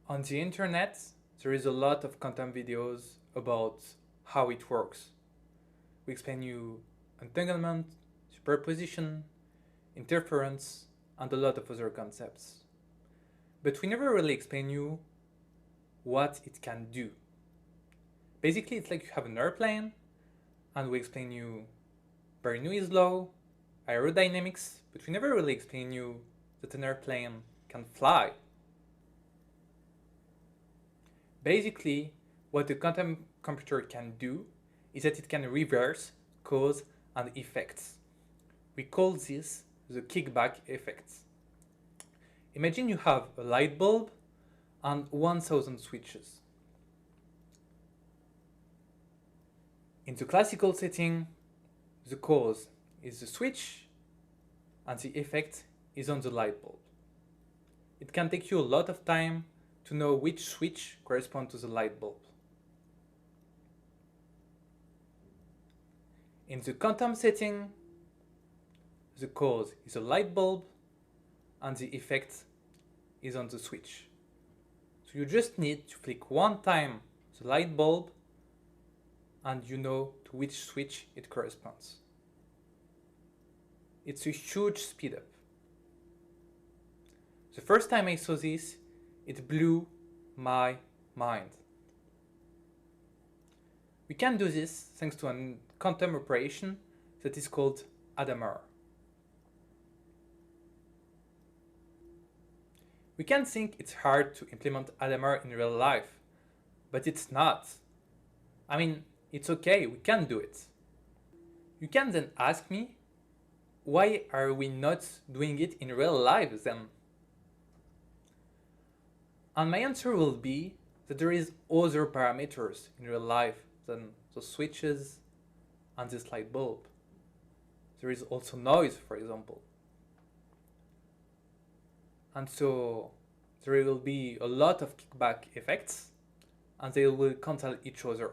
On the internet, there is a lot of content videos about how it works. We explain you entanglement, superposition, interference, and a lot of other concepts. But we never really explain you what it can do. Basically, it's like you have an airplane, and we explain you Bernoulli's law, aerodynamics, but we never really explain you that an airplane can fly. Basically, what the quantum computer can do is that it can reverse cause and effects. We call this the kickback effect. Imagine you have a light bulb and 1000 switches. In the classical setting, the cause is the switch and the effect is on the light bulb. It can take you a lot of time to know which switch corresponds to the light bulb. In the quantum setting, the cause is a light bulb and the effect is on the switch. So you just need to flick one time the light bulb and you know to which switch it corresponds. It's a huge speed up. The first time I saw this, it blew my mind. We can do this thanks to a quantum operation that is called Hadamard. We can think it's hard to implement Hadamard in real life, but it's not. I mean, it's okay, we can do it. You can then ask me, why are we not doing it in real life then? And my answer will be that there is other parameters in real life than the switches and this light bulb. There is also noise, for example. And so there will be a lot of kickback effects and they will cancel each other.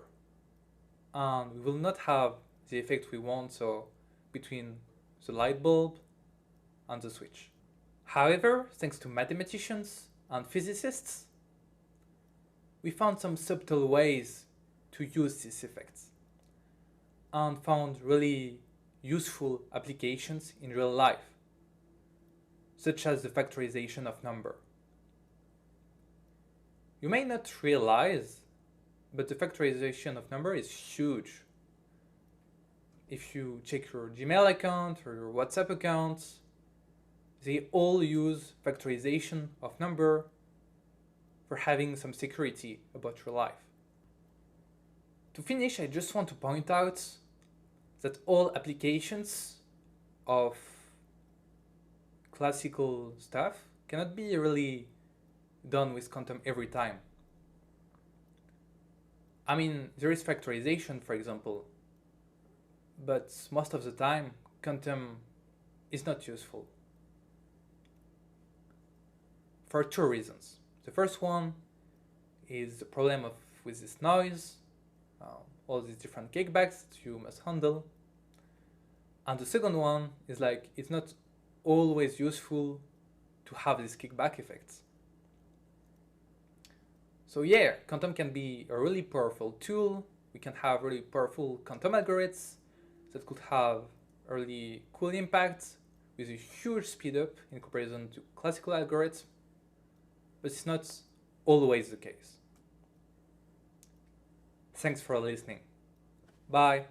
And we will not have the effect we want, so between the light bulb and the switch. However, thanks to mathematicians and physicists, we found some subtle ways to use these effects and found really useful applications in real life, such as the factorization of number. You may not realize, but the factorization of number is huge. If you check your Gmail account or your WhatsApp account, they all use factorization of number for having some security about your life. To finish, I just want to point out that all applications of classical stuff cannot be really done with quantum every time. I mean, there is factorization, for example, but most of the time, quantum is not useful. For two reasons. The first one is the problem with this noise, all these different kickbacks that you must handle. And the second one is like, it's not always useful to have these kickback effects. So yeah, quantum can be a really powerful tool. We can have really powerful quantum algorithms that could have a really cool impact with a huge speed up in comparison to classical algorithms, but it's not always the case. Thanks for listening. Bye.